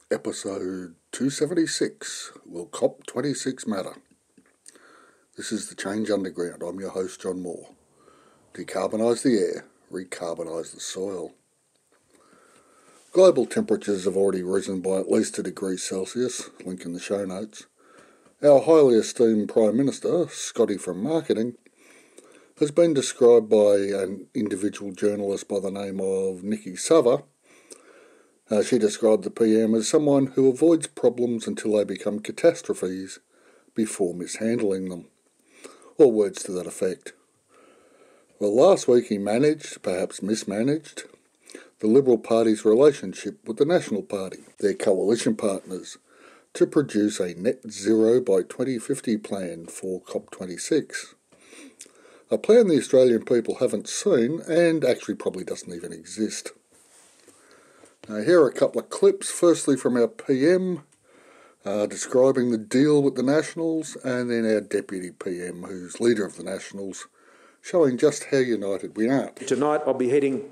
Episode 276, Will COP26 Matter? This is the Change Underground. I'm your host, John Moore. Decarbonise the air, recarbonise the soil. Global temperatures have already risen by at least 2 degrees Celsius, link in the show notes. Our highly esteemed Prime Minister, Scotty from Marketing, has been described by an individual journalist by the name of Nikki Sava. She described the PM as someone who avoids problems until they become catastrophes before mishandling them, or words to that effect. Well, last week he managed, perhaps mismanaged, the Liberal Party's relationship with the National Party, their coalition partners, to produce a net zero by 2050 plan for COP26. A plan the Australian people haven't seen and actually probably doesn't even exist. Now, here are a couple of clips, firstly from our PM describing the deal with the Nationals, and then our Deputy PM, who's leader of the Nationals, showing just how united we are. Tonight I'll be heading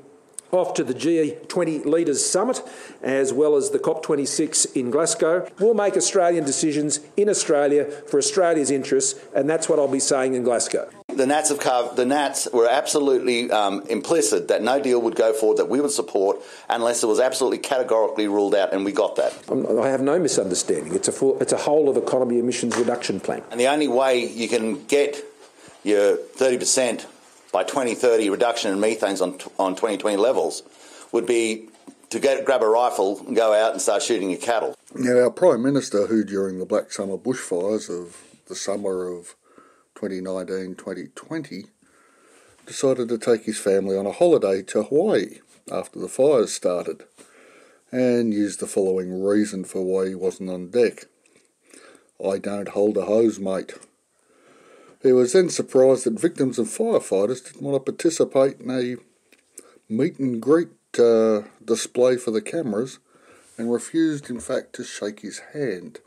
off to the G20 Leaders Summit, as well as the COP26 in Glasgow. We'll make Australian decisions in Australia for Australia's interests, and that's what I'll be saying in Glasgow. The Nats were absolutely implicit that no deal would go forward that we would support unless it was absolutely categorically ruled out, and we got that. I have no misunderstanding. It's a whole of economy emissions reduction plan. And the only way you can get your 30% by 2030 reduction in methanes on 2020 levels would be to grab a rifle and go out and start shooting your cattle. Now, our Prime Minister, who during the Black Summer bushfires of the summer of 2019-2020, decided to take his family on a holiday to Hawaii after the fires started, and used the following reason for why he wasn't on deck. "I don't hold a hose, mate." He was then surprised that victims and firefighters didn't want to participate in a meet and greet display for the cameras, and refused, in fact, to shake his hand.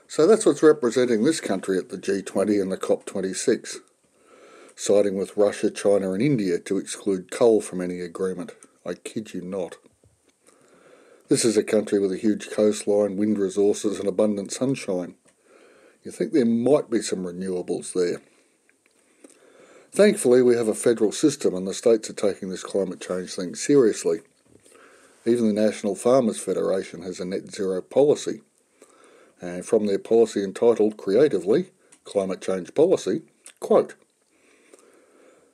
So that's what's representing this country at the G20 and the COP26, siding with Russia, China and India to exclude coal from any agreement. I kid you not. This is a country with a huge coastline, wind resources and abundant sunshine. You think there might be some renewables there. Thankfully, we have a federal system and the states are taking this climate change thing seriously. Even the National Farmers Federation has a net zero policy. And from their policy entitled, creatively, Climate Change Policy, quote,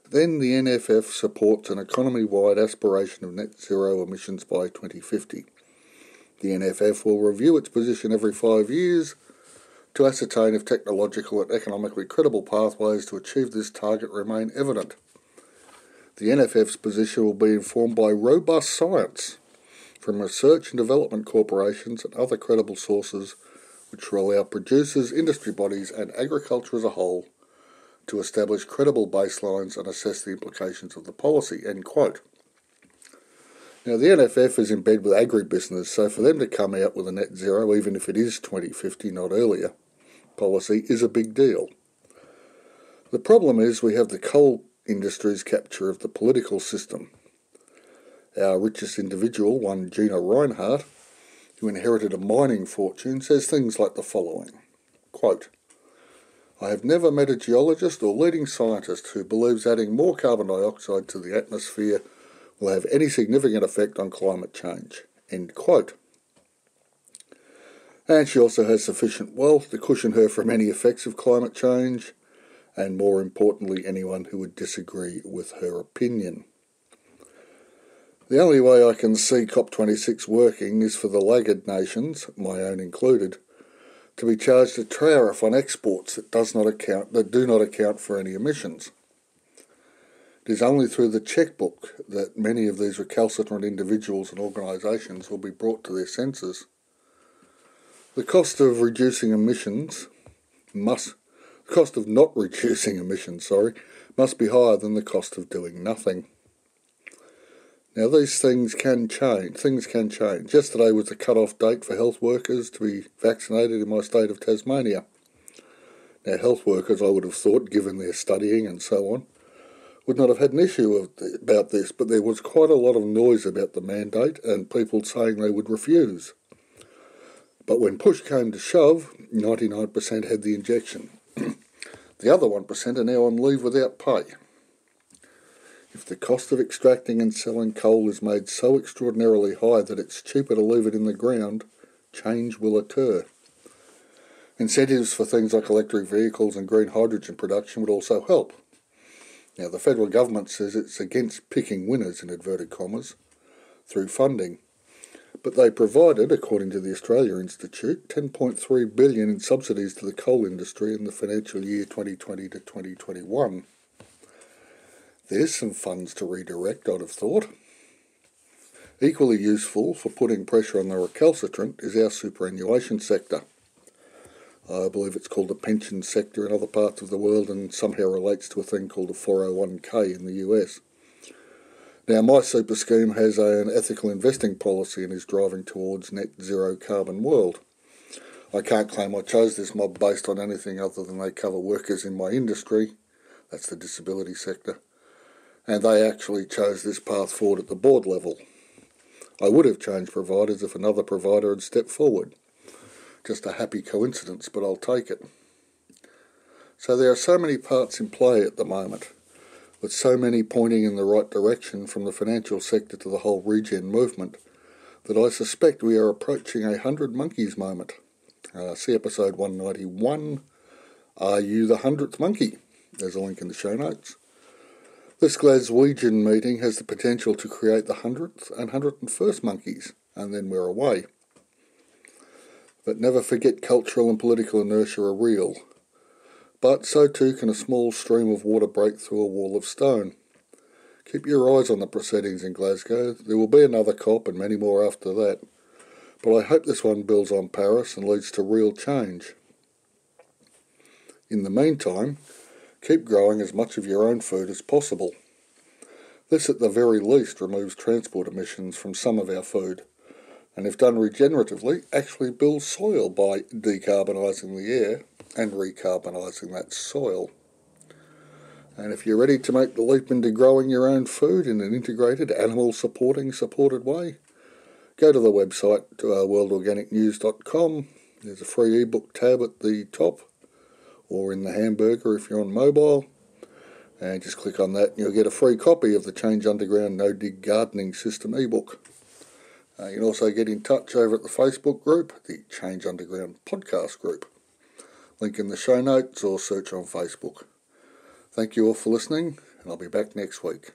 "Then the NFF supports an economy-wide aspiration of net zero emissions by 2050. The NFF will review its position every 5 years to ascertain if technological and economically credible pathways to achieve this target remain evident. The NFF's position will be informed by robust science from research and development corporations and other credible sources, which will allow producers, industry bodies and agriculture as a whole to establish credible baselines and assess the implications of the policy," end quote. Now, the NFF is in bed with agribusiness, so for them to come out with a net zero, even if it is 2050, not earlier, policy is a big deal. The problem is we have the coal industry's capture of the political system. Our richest individual, one Gina Rinehart, who inherited a mining fortune, says things like the following, quote, "I have never met a geologist or leading scientist who believes adding more carbon dioxide to the atmosphere will have any significant effect on climate change," end quote. And she also has sufficient wealth to cushion her from any effects of climate change, and more importantly, anyone who would disagree with her opinion. The only way I can see COP26 working is for the laggard nations, my own included, to be charged a tariff on exports that do not account for any emissions. It is only through the chequebook that many of these recalcitrant individuals and organisations will be brought to their senses. The cost of not reducing emissions, must be higher than the cost of doing nothing. Now, these things can change. Yesterday was the cut-off date for health workers to be vaccinated in my state of Tasmania. Now, health workers, I would have thought, given their studying and so on, would not have had an issue about this, but there was quite a lot of noise about the mandate and people saying they would refuse. But when push came to shove, 99% had the injection. The other 1% are now on leave without pay. If the cost of extracting and selling coal is made so extraordinarily high that it's cheaper to leave it in the ground, change will occur. Incentives for things like electric vehicles and green hydrogen production would also help. Now, the federal government says it's against picking winners, in inverted commas, through funding. But they provided, according to the Australia Institute, $10.3 billion in subsidies to the coal industry in the financial year 2020 to 2021. There's some funds to redirect, I'd have thought. Equally useful for putting pressure on the recalcitrant is our superannuation sector. I believe it's called the pension sector in other parts of the world and somehow relates to a thing called a 401k in the US. Now, my super scheme has an ethical investing policy and is driving towards net zero carbon world. I can't claim I chose this mob based on anything other than they cover workers in my industry, that's the disability sector, and they actually chose this path forward at the board level. I would have changed providers if another provider had stepped forward. Just a happy coincidence, but I'll take it. So there are so many parts in play at the moment, with so many pointing in the right direction from the financial sector to the whole regen movement, that I suspect we are approaching a 100 monkeys moment. See episode 191, Are You the 100th Monkey? There's a link in the show notes. This Glaswegian meeting has the potential to create the 100th and 101st monkeys, and then we're away. But never forget cultural and political inertia are real. But so too can a small stream of water break through a wall of stone. Keep your eyes on the proceedings in Glasgow. There will be another COP and many more after that. But I hope this one builds on Paris and leads to real change. In the meantime, keep growing as much of your own food as possible. This at the very least removes transport emissions from some of our food, and if done regeneratively, actually builds soil by decarbonising the air and recarbonising that soil. And if you're ready to make the leap into growing your own food in an integrated, supported way, go to the website, worldorganicnews.com. There's a free ebook tab at the top, or in the hamburger if you're on mobile, and just click on that and you'll get a free copy of the Change Underground No Dig Gardening System ebook. You can also get in touch over at the Facebook group, the Change Underground podcast group. Link in the show notes or search on Facebook. Thank you all for listening, and I'll be back next week.